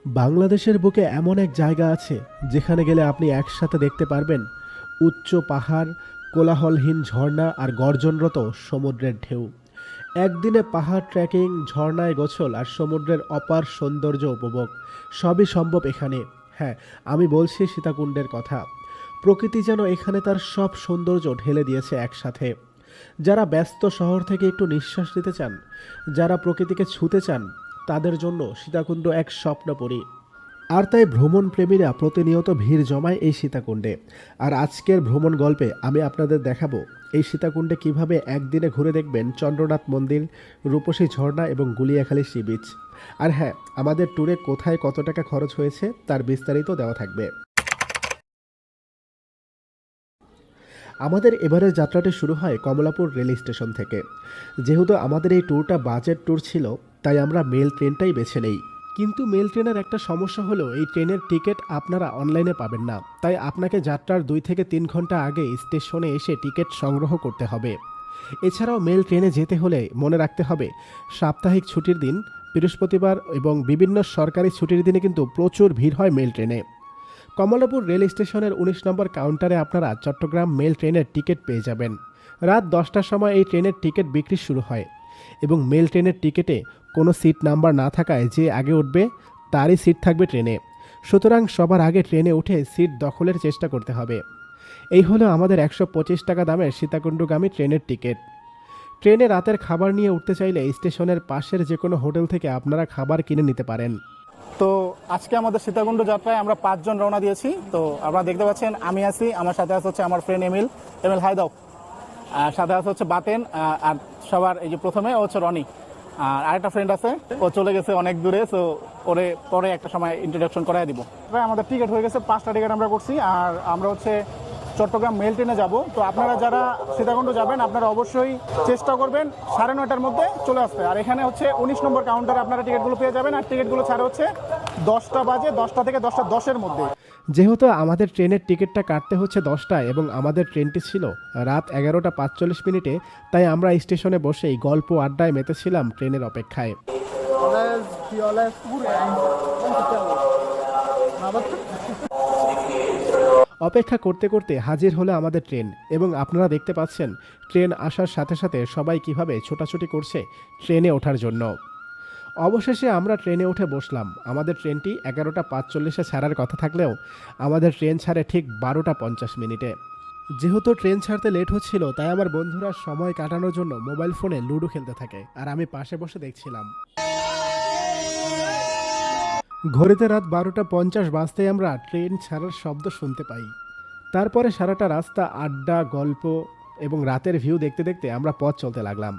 বাংলাদেশের বুকে এমন এক জায়গা আছে যেখানে গেলে আপনি একসাথে দেখতে পারবেন উচ্চ পাহাড়, কোলাহলহীন ঝর্ণা আর গর্জনরত সমুদ্রের ঢেউ। একদিনে পাহাড় ট্রেকিং, ঝর্ণায় গোসল আর সমুদ্রের অপার সৌন্দর্য উপভোগ সবই সম্ভব এখানে। হ্যাঁ, আমি বলছি সীতাকুণ্ডের কথা। প্রকৃতি যেন এখানে তার সব সৌন্দর্য ঢেলে দিয়েছে একসাথে। যারা ব্যস্ত শহর থেকে একটু নিঃশ্বাস নিতে চান, যারা প্রকৃতিকে ছুঁতে চান, তাদের জন্য সীতাকুণ্ড এক স্বপ্নপুরী। আর তাই ভ্রমণ প্রেমীরা প্রতিনিয়ত ভিড় জমায় এই সীতাকুণ্ডে। আর আজকের ভ্রমণ গল্পে আমি আপনাদের দেখাবো এই সীতাকুণ্ডে কিভাবে একদিনে ঘুরে দেখবেন চন্দ্রনাথ মন্দির, রূপসী ঝর্ণা এবং গুলিয়াখালী সি বিচ। আর হ্যাঁ, আমাদের ট্যুরে কোথায় কত টাকা খরচ হয়েছে তার বিস্তারিত দেওয়া থাকবে। আমাদের এবারের যাত্রাটি শুরু হয় কমলাপুর রেল স্টেশন থেকে। যেহেতু আমাদের এই ট্যুরটা বাজেট ট্যুর ছিল, তাই আমরা মেল ট্রেনটাই বেছে নেই। কিন্তু মেল ট্রেনের একটা সমস্যা হলো এই ট্রেনের টিকিট আপনারা অনলাইনে পাবেন না, তাই আপনাকে যাত্রার 2 থেকে 3 ঘন্টা আগে স্টেশনে এসে টিকিট সংগ্রহ করতে হবে। এছাড়াও মেল ট্রেনে যেতে হলে মনে রাখতে হবে সাপ্তাহিক ছুটির দিন, বৃহস্পতিবার এবং বিভিন্ন সরকারি ছুটির দিনে কিন্তু প্রচুর ভিড় হয় মেল ট্রেনে। কমলাপুর রেল স্টেশনের 19 নম্বর কাউন্টারে আপনারা চট্টগ্রাম মেল ট্রেনের টিকিট পেয়ে যাবেন। রাত 10টার সময় এই ট্রেনের টিকিট বিক্রি শুরু হয় এবং মেল ট্রেনের টিকিটে কোনো সিট নাম্বার না থাকায় যে আগে উঠবে তারই সিট থাকবে ট্রেনে। সুতরাং সবার আগে ট্রেনে উঠে সিট দখলের চেষ্টা করতে হবে। এই হলো আমাদের 125 টাকা দামের সীতাকুণ্ডগামী ট্রেনের টিকিট। ট্রেনে রাতের খাবার নিয়ে উঠতে চাইলে স্টেশনের পাশের যে কোনো হোটেল থেকে আপনারা খাবার কিনে নিতে পারেন। তো আজকে আমাদের সীতাকুণ্ড যাত্রায় আমরা 5 জন রওনা দিয়েছি। তো আপনারা দেখতে পাচ্ছেন আমি আছি, আমার সাথে আছে হচ্ছে আমার ফ্রেন্ড এমিল। হাই দাও। আর সাথে আছে হচ্ছে বাতেন, আর সবার এই যে প্রথমে ও হচ্ছে রনি। আর আরেকটা ফ্রেন্ড আছে, ও চলে গেছে অনেক দূরে, সো ওরে পরে একটা সময় ইন্ট্রোডাকশন করাই দিব। আমাদের টিকিট হয়ে গেছে, 5টা টিকিট আমরা করছি। আর আমরা হচ্ছে চট্টগ্রাম মেল ট্রেনে যাব। তো আপনারা যারা সীতাকুণ্ড যাবেন আপনারা অবশ্যই চেষ্টা করবেন 9:30টার মধ্যে চলে আসতে। আর এখানে হচ্ছে 19 নম্বর কাউন্টারে আপনারা টিকিটগুলো পেয়ে যাবেন। আর টিকিটগুলো ছাড়ে হচ্ছে 10টা বাজে, 10টা থেকে 10:10-এর মধ্যে। যেহেতু আমাদের ট্রেনের টিকিটটা কাটতে হচ্ছে 10টায় এবং আমাদের ট্রেনটি ছিল রাত 11টা 45 মিনিটে, তাই আমরা স্টেশনে বসেই গল্প আড্ডায় মেতেছিলাম ট্রেনের অপেক্ষায়। অপেক্ষা করতে করতে হাজির হলো আমাদের ট্রেন এবং আপনারা দেখতে পাচ্ছেন ট্রেন আসার সাথে সাথে সবাই কিভাবে ছোটাছুটি করছে ট্রেনে ওঠার জন্য। অবশেষে আমরা ট্রেনে উঠে বসলাম। আমাদের ট্রেনটি 11টা 45-এ ছাড়ার কথা থাকলেও আমাদের ট্রেন ছাড়ে ঠিক 12টা 50 মিনিটে। যেহেতু ট্রেন ছাড়তে লেট হচ্ছিল, তাই আমার বন্ধুরা সময় কাটানোর জন্য মোবাইল ফোনে লুডো খেলতে থাকে আর আমি পাশে বসে দেখছিলাম। ঘড়িতে রাত 12টা 50 বাজতেই আমরা ট্রেন ছাড়ার শব্দ শুনতে পাই। তারপরে সারাটা রাস্তা আড্ডা, গল্প এবং রাতের ভিউ দেখতে দেখতে আমরা পথ চলতে লাগলাম।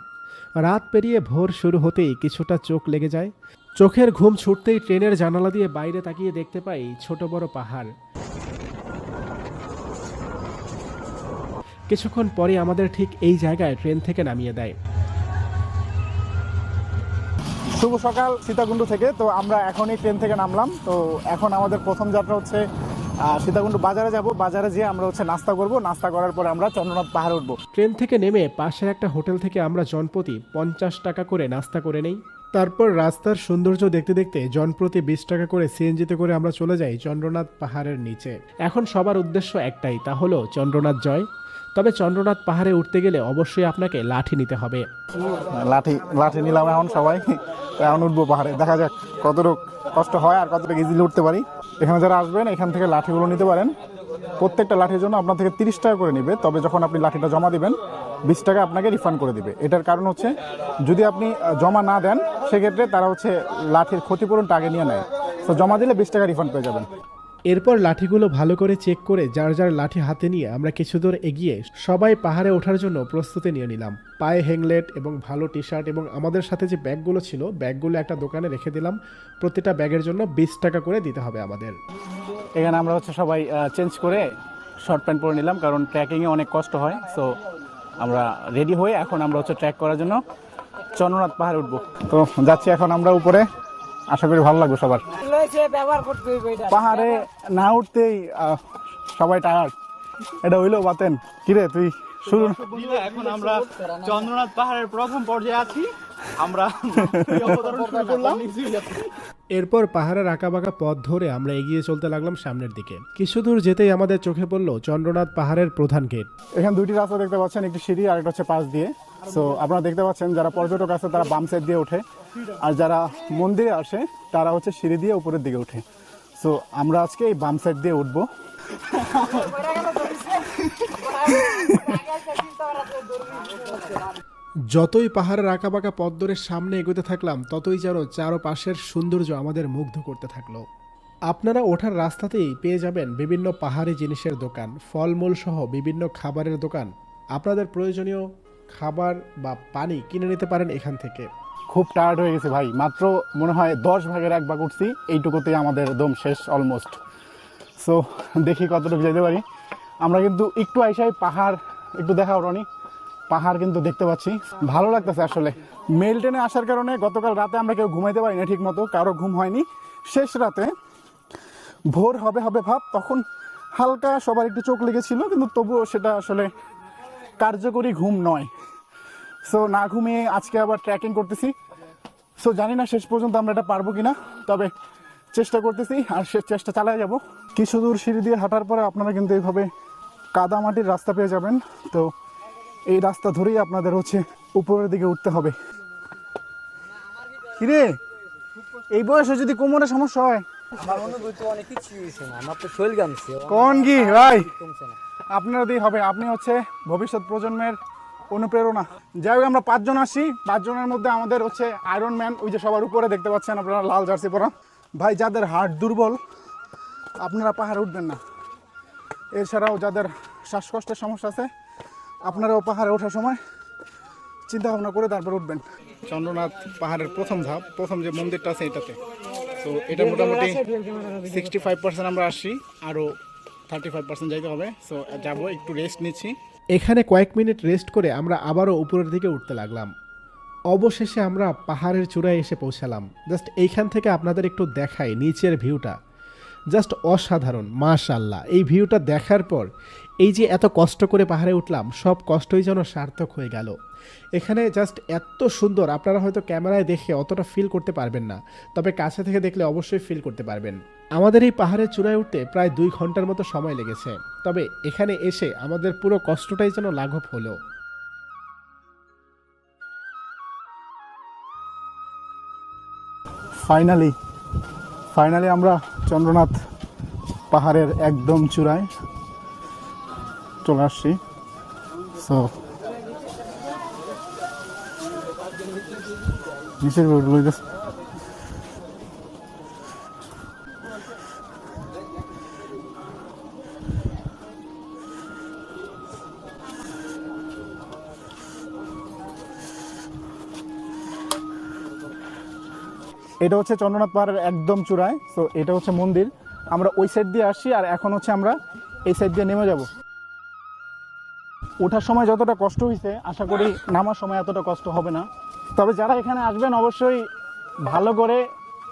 রাত পেরিয়ে ভোর শুরু হতেই কিছুটা চোখ লেগে যায়। চোখের ঘুম ছুটতেই ট্রেনের জানালা দিয়ে বাইরে তাকিয়ে দেখতে পাই ছোট বড় পাহাড়। কিছুক্ষণ পরে আমাদের ঠিক এই জায়গায় ট্রেন থেকে নামিয়ে দেয়। শুভ সকাল সীতাকুণ্ড থেকে। তো আমরা এখনই ট্রেন থেকে নামলাম। তো এখন আমাদের প্রথম যাত্রা হচ্ছে সীতাকুণ্ড বাজারে যাব। বাজারে যেয়ে আমরা হচ্ছে নাস্তা করব। নাস্তা করার পরে আমরা চন্দ্রনাথ পাহাড়ে উঠবো। ট্রেন থেকে নেমে পাশের একটা হোটেল থেকে আমরা জনপ্রতি 50 টাকা করে নাস্তা করে নেই। তারপর রাস্তার সৌন্দর্য দেখতে দেখতে জনপ্রতি 20 টাকা করে সিএনজিতে করে আমরা চলে যাই চন্দ্রনাথ পাহাড়ের নিচে। এখন সবার উদ্দেশ্য একটাই, তা হলো চন্দ্রনাথ জয়। তবে চন্দ্রনাথ পাহাড়ে উঠতে গেলে অবশ্যই আপনাকে লাঠি নিতে হবে। লাঠি নিলাম এখন সবাই। এখন উঠবো পাহাড়ে, দেখা যাক কতটুকু কষ্ট হয় আর কতটুকু ইজিলি উঠতে পারি। এখানে যারা আসবেন এখান থেকে লাঠিগুলো নিতে পারেন। প্রত্যেকটা লাঠির জন্য আপনার থেকে 30 টাকা করে নেবে। তবে যখন আপনি লাঠিটা জমা দিবেন 20 টাকা আপনাকে রিফান্ড করে দিবে। এটার কারণ হচ্ছে যদি আপনি জমা না দেন সেক্ষেত্রে তারা হচ্ছে লাঠির ক্ষতিপূরণটা আগে নিয়ে নেয়। তো জমা দিলে 20 টাকা রিফান্ড পেয়ে যাবেন। এরপর লাঠিগুলো ভালো করে চেক করে যার যার লাঠি হাতে নিয়ে আমরা কিছু দূর এগিয়ে সবাই পাহাড়ে ওঠার জন্য প্রস্তুতি নিয়ে নিলাম। পায়ে হ্যাংলেট এবং ভালো টি শার্ট এবং আমাদের সাথে যে ব্যাগগুলো ছিল ব্যাগগুলো একটা দোকানে রেখে দিলাম। প্রতিটা ব্যাগের জন্য 20 টাকা করে দিতে হবে আমাদের। এখানে আমরা হচ্ছে সবাই চেঞ্জ করে শর্ট প্যান্ট পরে নিলাম, কারণ ট্রেকিংয়ে অনেক কষ্ট হয়। সো আমরা রেডি হয়ে এখন আমরা হচ্ছে ট্রেক করার জন্য চন্দ্রনাথ পাহাড়ে উঠবো। তো যাচ্ছি এখন আমরা উপরে, আশা করি ভালো লাগবে সবার। পাহাড়ে না উঠতেই সবাই টায়ার্ড। এটা হইলো বাতেন। কিরে তুই শুরু? এখন আমরা চন্দ্রনাথ পাহাড়ের প্রথম পর্যায়ে আছি। আমরা অবতরণ শুরু করলাম। এরপর পাহাড়ের আঁকাবাঁকা পথ ধরে আমরা এগিয়ে চলতে লাগলাম সামনের দিকে। কিছু দূর যেতেই আমাদের চোখে পড়ল চন্দ্রনাথ পাহাড়ের প্রধান গেট। এখানে দুইটি রাস্তা দেখতে পাচ্ছেন, একটি সিঁড়ি আর একটা হচ্ছে পাশ দিয়ে। সো আপনারা দেখতে পাচ্ছেন যারা পর্যটক আছে তারা বাম সাইড দিয়ে ওঠে, আর যারা মন্দিরে আসে তারা হচ্ছে সিঁড়ি দিয়ে উপরের দিকে ওঠে। সো আমরা আজকে এই বাম সাইড দিয়ে উঠবো। যতই পাহাড়ের আঁকাবাঁকা পথ ধরে সামনে এগোতে থাকলাম ততই যেন চারপাশের সৌন্দর্য আমাদের মুগ্ধ করতে থাকলো। আপনারা ওঠার রাস্তাতেই পেয়ে যাবেন বিভিন্ন পাহাড়ি জিনিসের দোকান, ফলমূল সহ বিভিন্ন খাবারের দোকান। আপনাদের প্রয়োজনীয় খাবার বা পানি কিনে নিতে পারেন এখান থেকে। খুব টায়ার্ড হয়ে গেছে ভাই, মাত্র মনে হয় 10 ভাগের 1 ভাগ উঠছি, এইটুকুতেই আমাদের দম শেষ অলমোস্ট। সো দেখি কতটুকু যেতে পারি। আমরা কিন্তু একটু আইসাই পাহাড় একটু দেখাও রনি, পাহাড় কিন্তু দেখতে পাচ্ছি, ভালো লাগতেছে আসলে। মেল ট্রেনে আসার কারণে গতকাল রাতে আমরা কেউ ঘুমাইতে পারি না ঠিক মতো, কারো ঘুম হয়নি। শেষ রাতে ভোর হবে হবে ভাব, তখন হালকা সবার একটু চোখ লেগেছিল, কিন্তু তবুও সেটা আসলে কার্যকরী ঘুম নয়। সো না ঘুমিয়ে আজকে আবার ট্রেকিং করতেছি। সো জানি না শেষ পর্যন্ত আমরা এটা পারবো কিনা, তবে চেষ্টা করতেছি আর সে চেষ্টা চালিয়ে যাব। কিছু দূর সিঁড়ি দিয়ে হাঁটার পরে আপনারা কিন্তু এইভাবে কাদামাটির রাস্তা পেয়ে যাবেন। তো এই রাস্তা ধরেই আপনাদের হচ্ছে উপরের দিকে উঠতে হবে। কিরে, এই বয়সে যদি কোমরে সমস্যা হয়? আমার অনুভূতি অনেক কিছু হয়েছে না, আমার তো শৈল গামছে কোন কি ভাই, কমছে না। আপনারা দিয়ে হবে, আপনি হচ্ছে ভবিষ্যৎ প্রজন্মের অনুপ্রেরণা। যাই হোক, আমরা 5 জন আসি, 5 জনের মধ্যে আমাদের হচ্ছে আয়রন ম্যান, ওই যে সবার উপরে দেখতে পাচ্ছেন আপনারা লাল জার্সি পরা ভাই। যাদের হার্ট দুর্বল আপনারা পাহাড়ে উঠবেন না। এছাড়াও যাদের শ্বাসকষ্টের সমস্যা আছে আপনারাও পাহাড়ে ওঠার সময় চিন্তা ভাবনা করে তারপর উঠবেন। চন্দ্রনাথ পাহাড়ের প্রথম ধাপ, প্রথম যে মন্দিরটা আছে এটাতে। তো এটা মোটামুটি 65% আমরা আসছি, আরও 35% যাইতে হবে। সো যাবো, একটু রেস্ট নিচ্ছি। এখানে কয়েক মিনিট রেস্ট করে আমরা আবারও উপরের দিকে উঠতে লাগলাম। অবশেষে আমরা পাহাড়ের চূড়ায় এসে পৌঁছালাম। জাস্ট এইখান থেকে আপনাদের একটু দেখাই নিচের ভিউটা, জাস্ট অসাধারণ, মাশাআল্লাহ। এই ভিউটা দেখার পর এই যে এত কষ্ট করে পাহাড়ে উঠলাম, সব কষ্টই যেন সার্থক হয়ে গেল। এখানে জাস্ট এত সুন্দর, আপনারা হয়তো ক্যামেরায় দেখে অতটা ফিল করতে পারবেন না, তবে কাছে থেকে দেখলে অবশ্যই ফিল করতে পারবেন। আমাদের এই পাহাড়ের চূড়ায় উঠতে প্রায় 2 ঘন্টার মতো সময় লেগেছে, তবে এখানে এসে আমাদের পুরো কষ্টটাই যেন লাঘব হলো। ফাইনালি আমরা চন্দ্রনাথ পাহাড়ের একদম চূড়ায় চলে আসছি। সো নিচের রোডগুলো এটা হচ্ছে চন্দ্রনাথ পাহাড়ের একদম চূড়ায়। সো এটা হচ্ছে মন্দির, আমরা ওই সাইড দিয়ে আসছি, আর এখন হচ্ছে আমরা এই সাইড দিয়ে নেমে যাব। ওঠার সময় যতটা কষ্ট হয়েছে আশা করি নামার সময় এতটা কষ্ট হবে না। তবে যারা এখানে আসবেন অবশ্যই ভালো করে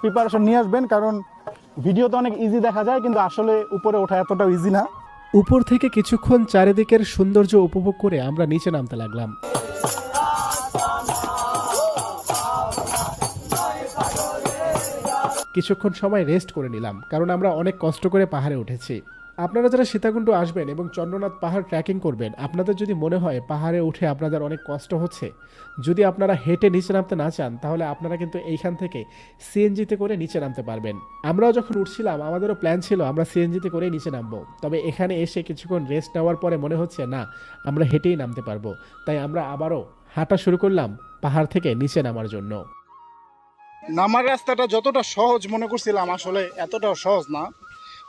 প্রিপারেশন নিয়ে আসবেন, কারণ ভিডিওতে অনেক ইজি দেখা যায়, কিন্তু আসলে উপরে ওঠা এতটাও ইজি না। উপর থেকে কিছুক্ষণ চারিদিকের সৌন্দর্য উপভোগ করে আমরা নিচে নামতে লাগলাম। কিছুক্ষণ সময় রেস্ট করে নিলাম, কারণ আমরা অনেক কষ্ট করে পাহাড়ে উঠেছি। আপনারা যারা সীতাকুণ্ড আসবেন এবং চন্দ্রনাথ পাহাড় ট্রেকিং করবেন, আপনাদের যদি মনে হয় পাহাড়ে উঠে আপনাদের অনেক কষ্ট হচ্ছে, যদি আপনারা হেঁটে নিচে নামতে না চান, তাহলে আপনারা কিন্তু এইখান থেকে সিএনজিতে করে নিচে নামতে পারবেন। আমরাও যখন উঠছিলাম আমাদেরও প্ল্যান ছিল আমরা সিএনজিতে করেই নিচে নামবো, তবে এখানে এসে কিছুক্ষণ রেস্ট নেওয়ার পরে মনে হচ্ছে না, আমরা হেঁটেই নামতে পারবো। তাই আমরা আবারও হাঁটা শুরু করলাম পাহাড় থেকে নিচে নামার জন্য। নামার রাস্তাটা যতটা সহজ মনে করছিলাম আসলে এতটাও সহজ না।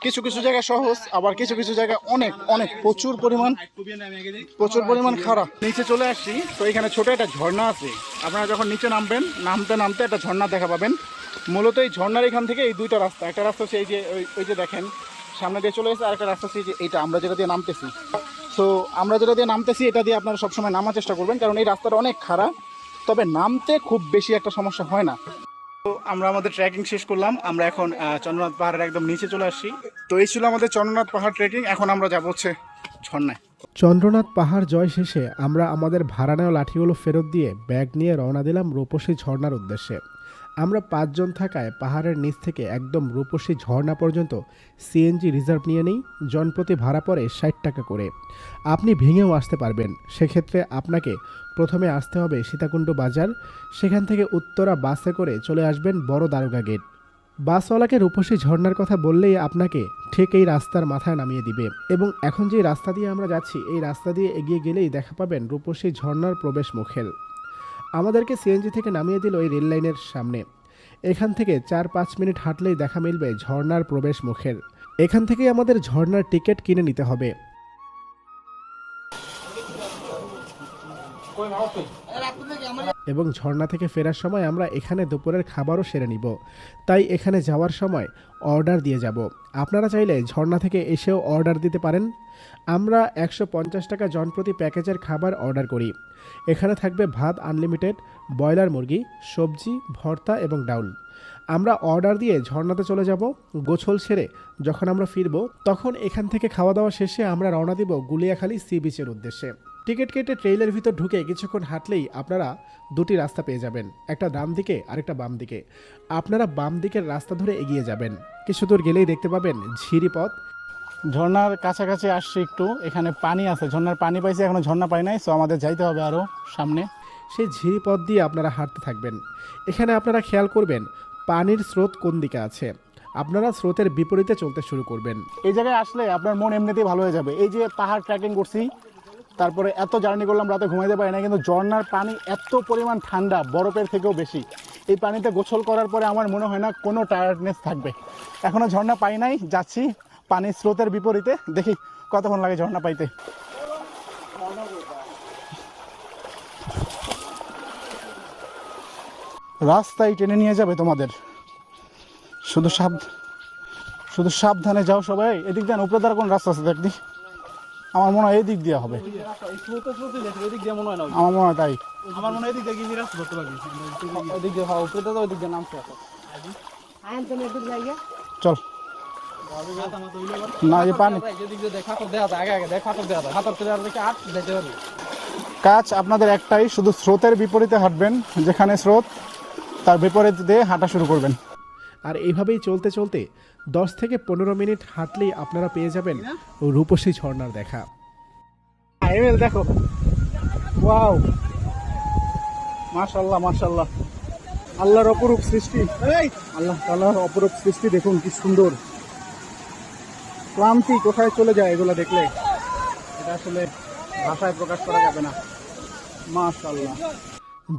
কিছু কিছু জায়গা সহজ, আবার কিছু কিছু জায়গা অনেক অনেক প্রচুর পরিমাণ খারাপ। নিচে চলে আসছি, তো এখানে ছোট একটা ঝর্ণা আছে। আপনারা যখন নিচে নামবেন, নামতে নামতে একটা ঝর্ণা দেখা পাবেন। মূলত এই ঝর্ণার এখান থেকে এই দুইটা রাস্তা, একটা রাস্তা হচ্ছে এই যে ওই যে দেখেন সামনে দিয়ে চলে এসেছে, আর একটা রাস্তা হচ্ছে এই যে এইটা আমরা যেটা দিয়ে নামতেছি। সো আমরা যেটা দিয়ে নামতেছি এটা দিয়ে আপনারা সবসময় নামার চেষ্টা করবেন, কারণ এই রাস্তাটা অনেক খারাপ, তবে নামতে খুব বেশি একটা সমস্যা হয় না। তো আমরা আমাদের ট্রেকিং শেষ করলাম, আমরা এখন চন্দ্রনাথ পাহাড়ের একদম নিচে চলে আসছি। তো এই ছিল আমাদের চন্দ্রনাথ পাহাড় ট্রেকিং। এখন আমরা যাবো হচ্ছে ঝর্ণায়। চন্দ্রনাথ পাহাড় জয় শেষে আমরা আমাদের ভাড়া নেওয়া লাঠিগুলো ফেরত দিয়ে ব্যাগ নিয়ে রওনা দিলাম রূপসী ঝর্ণার উদ্দেশ্যে। আমরা 5 জন থাকায় পাহাড়ের নিচ থেকে একদম রূপসী ঝর্ণা পর্যন্ত সিএনজি রিজার্ভ নিয়ে নেই। জনপ্রতি ভাড়া পড়ে 60 টাকা করে। আপনি ভেঙেও আসতে পারবেন। সেক্ষেত্রে আপনাকে প্রথমে আসতে হবে সীতাকুণ্ড বাজার, সেখান থেকে উত্তরা বাসে করে চলে আসবেন বড় দারোগা গেট। বাসওয়ালাকে রূপসী ঝর্ণার কথা বললেই আপনাকে ঠিক এই রাস্তার মাথায় নামিয়ে দিবে এবং এখন যে রাস্তা দিয়ে আমরা যাচ্ছি এই রাস্তা দিয়ে এগিয়ে গেলেই দেখা পাবেন রূপসী ঝর্ণার প্রবেশ মুখের। আমাদেরকে সিএনজি থেকে নামিয়ে দিল এই রেল লাইনের সামনে। এখান থেকে 4-5 মিনিট হাঁটলেই দেখা মিলবে ঝর্ণার প্রবেশ মুখের। এখান থেকেই আমাদের ঝর্ণার টিকিট কিনে নিতে হবে। এবং ঝর্ণা থেকে ফেরার সময় আমরা এখানে দুপুরের খাবারও সেরে নিব, তাই এখানে যাওয়ার সময় অর্ডার দিয়ে যাব। আপনারা চাইলে ঝর্ণা থেকে এসেও অর্ডার দিতে পারেন। আমরা 150 টাকা জনপ্রতি প্যাকেজের খাবার অর্ডার করি। এখানে থাকবে ভাত আনলিমিটেড, ব্রয়লার মুরগি, সবজি, ভর্তা এবং ডাউল। আমরা অর্ডার দিয়ে ঝর্ণাতে চলে যাব। গোছল সেরে যখন আমরা ফিরব তখন এখান থেকে খাওয়া দাওয়া শেষে আমরা রওনা দিব গুলিয়াখালী সি বিচের উদ্দেশ্যে। টিকিট কেটে ট্রেইলের ভিতর ঢুকে কিছুক্ষণ হাঁটলেই আপনারা দুটি রাস্তা পেয়ে যাবেন, একটা ডান দিকে আরেকটা বাম দিকে। আপনারা বাম দিকের রাস্তা ধরে এগিয়ে যাবেন। কিছু দূর গেলেই দেখতে পাবেন ঝিরি পথ। ঝর্ণার কাছাকাছি আসছি একটু, এখানে পানি আছে, ঝর্ণার পানি পাইছি, এখনো ঝর্ণা পাই নাই, সো আমাদের যাইতে হবে আরও সামনে। সেই ঝিরি পথ দিয়ে আপনারা হাঁটতে থাকবেন। এখানে আপনারা খেয়াল করবেন পানির স্রোত কোন দিকে আছে। আপনারা স্রোতের বিপরীতে চলতে শুরু করবেন। এই জায়গায় আসলে আপনার মন এমনিতেই ভালো হয়ে যাবে। এই যে পাহাড় ট্রেকিং করছি, তারপরে এত জার্নি করলাম, রাতে ঘুমাইতে পারি না, কিন্তু ঝর্ণার পানি এত পরিমাণ ঠান্ডা, বরফের থেকেও বেশি। এই পানিতে গোসল করার পরে আমার মনে হয় না কোনো টায়ার্ডনেস থাকবে। এখনও ঝর্ণা পাই নাই, যাচ্ছি পানির স্রোতের বিপরীতে, দেখি কতক্ষণ লাগে ঝর্ণা পাইতে। রাস্তায় টেনে নিয়ে যাবে তোমাদের, শুধু সাবধানে যাও সবাই। এদিক দিয়ে উপরে দ্বারা কোন রাস্তা আছে দেখি, আমার মনে হয় এই দিক দিয়ে হবে, আমার মনে হয় তাই। আমার মনে হয় এদিক দিয়ে গিয়ে রাস্তা ধরতে পারবি, এদিক দিয়ে হওয়া উপরে তো ওইদিক দিয়ে নামছে। চল না, এই পানি কাজ আপনাদের একটাই, শুধু স্রোতের বিপরীতে হাঁটবেন। যেখানে স্রোত তার বিপরীত দিয়ে হাঁটা শুরু করবেন। আর এইভাবেই চলতে চলতে 10 থেকে 15 মিনিট হাঁটলেই আপনারা পেয়ে যাবেন রূপসী ঝর্ণার দেখা। এমএল দেখো, ওয়াও, মাশাআল্লাহ মাশাআল্লাহ, আল্লাহর অপরূপ সৃষ্টি। আল্লাহ তাআলার অপরূপ সৃষ্টি দেখুন কি সুন্দর। ক্লান্তি কোথায় চলে যায় এগুলো দেখলে, এটা আসলে ভাষায় প্রকাশ করা যাবে না। মাশাআল্লাহ।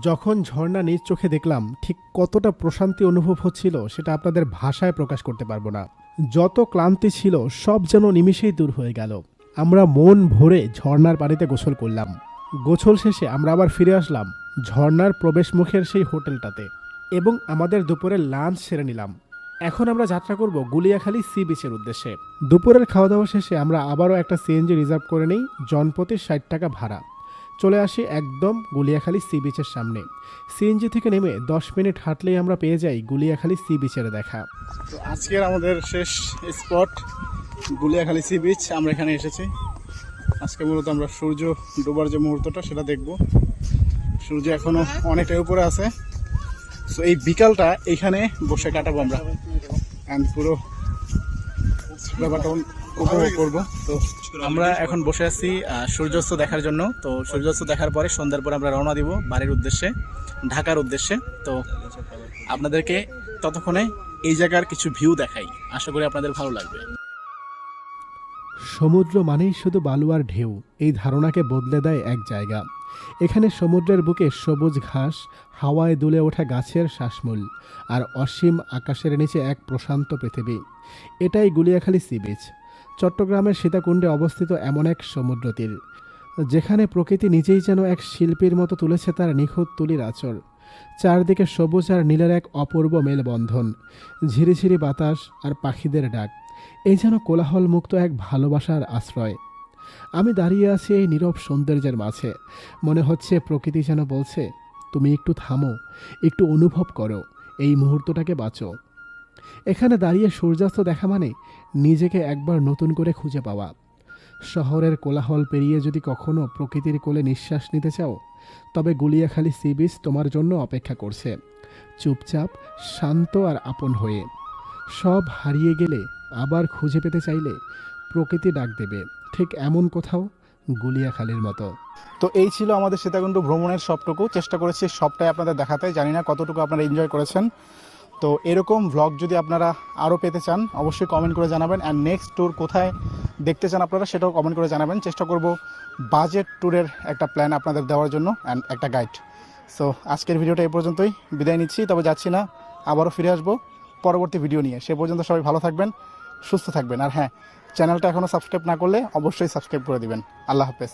যখন ঝর্ণা নিজ চোখে দেখলাম ঠিক কতটা প্রশান্তি অনুভব হচ্ছিল সেটা আপনাদের ভাষায় প্রকাশ করতে পারবো না। যত ক্লান্তি ছিল সব যেন নিমিষেই দূর হয়ে গেল। আমরা মন ভরে ঝর্ণার পানিতে গোসল করলাম। গোসল শেষে আমরা আবার ফিরে আসলাম ঝর্ণার প্রবেশ মুখের সেই হোটেলটাতে এবং আমাদের দুপুরের লাঞ্চ সেরে নিলাম। এখন আমরা যাত্রা করব গুলিয়াখালী সি বিচের উদ্দেশ্যে। দুপুরের খাওয়া দাওয়া শেষে আমরা আবারও একটা সিএনজি রিজার্ভ করে নিই, জনপ্রতি 60 টাকা ভাড়া। চলে আসি একদম গুলিয়াখালী সি বিচের সামনে। সিএনজি থেকে নেমে 10 মিনিট হাঁটলেই আমরা পেয়ে যাই গুলিয়াখালী সি বিচের দেখা। তো আজকের আমাদের শেষ স্পট গুলিয়াখালী সি বিচ। আমরা এখানে এসেছি আজকে মূলত আমরা সূর্য ডোবার যে মুহূর্তটা সেটা দেখব। সূর্য এখনো অনেকটাই উপরে আছে, সো এই বিকালটা এইখানে বসে কাটাবো আমরা, অ্যান্ড পুরো ব্যাপারটা উপভোগ করবো। তো আমরা এখন বসে আছি সূর্যাস্ত দেখার জন্য। তো সূর্যাস্ত দেখার পরে সন্ধ্যার পরে আমরা রওনা দিব বাড়ির উদ্দেশ্যে, ঢাকার উদ্দেশ্যে। তো আপনাদেরকে ততক্ষণে এই জায়গার কিছু ভিউ দেখাই, আশা করি আপনাদের ভালো লাগবে। সমুদ্র মানেই শুধু বালু আর ঢেউ, এই ধারণাকে বদলে দেয় এক জায়গা। এখানে সমুদ্রের বুকে সবুজ ঘাস, হাওয়ায় দুলে ওঠা গাছের শ্বাসমূল আর অসীম আকাশের নিচে এক প্রশান্ত পৃথিবী। এটাই গুলিয়াখালী সি বিচ, চট্টগ্রামের সীতাকুণ্ডে অবস্থিত এমন এক সমুদ্র তীর যেখানে প্রকৃতি নিজেই যেন এক শিল্পীর মতো তুলেছে তার নিখুঁত তুলির আঁচড়। চারদিকে সবুজ আর নীলের এক অপূর্ব মেলবন্ধন, ঝিরিঝিরি বাতাস আর পাখিদের ডাক, এই যেন কোলাহল মুক্ত এক ভালোবাসার আশ্রয়। আমি দাঁড়িয়ে আছি এই নীরব সৌন্দর্যের মাঝে। মনে হচ্ছে প্রকৃতি যেন বলছে, তুমি একটু থামো, একটু অনুভব করো, এই মুহূর্তটাকে বাঁচো। এখানে দাঁড়িয়ে সূর্যাস্ত দেখা মানে নিজেকে একবার নতুন করে খুঁজে পাওয়া। শহরের কোলাহল পেরিয়ে যদি কখনো প্রকৃতির কোলে নিঃশ্বাস নিতে চাও, তবে গুলিয়াখালী সি বিচ তোমার জন্য অপেক্ষা করছে, চুপচাপ, শান্ত আর আপন হয়ে। সব হারিয়ে গেলে আবার খুঁজে পেতে চাইলে প্রকৃতি ডাক দেবে, ঠিক এমন কোথাও গুলিয়াখালীর মতো। তো এই ছিল আমাদের সীতাকুণ্ড ভ্রমণের সবটুকু। চেষ্টা করেছি সবটাই আপনাদের দেখাতে, জানি না কতটুকু আপনারা এনজয় করেছেন। তো এরকম ভ্লগ যদি আপনারা আরও পেতে চান অবশ্যই কমেন্ট করে জানাবেন, অ্যান্ড নেক্সট ট্যুর কোথায় দেখতে চান আপনারা সেটাও কমেন্ট করে জানাবেন। চেষ্টা করব বাজেট ট্যুরের একটা প্ল্যান আপনাদের দেওয়ার জন্য অ্যান্ড একটা গাইড। সো আজকের ভিডিওটা এই পর্যন্তই, বিদায় নিচ্ছি, তবে যাচ্ছি না, আবারও ফিরে আসবো পরবর্তী ভিডিও নিয়ে। সে পর্যন্ত সবাই ভালো থাকবেন, সুস্থ থাকবেন, আর হ্যাঁ, চ্যানেলটা এখনও সাবস্ক্রাইব না করলে অবশ্যই সাবস্ক্রাইব করে দিবেন। আল্লাহ হাফেজ।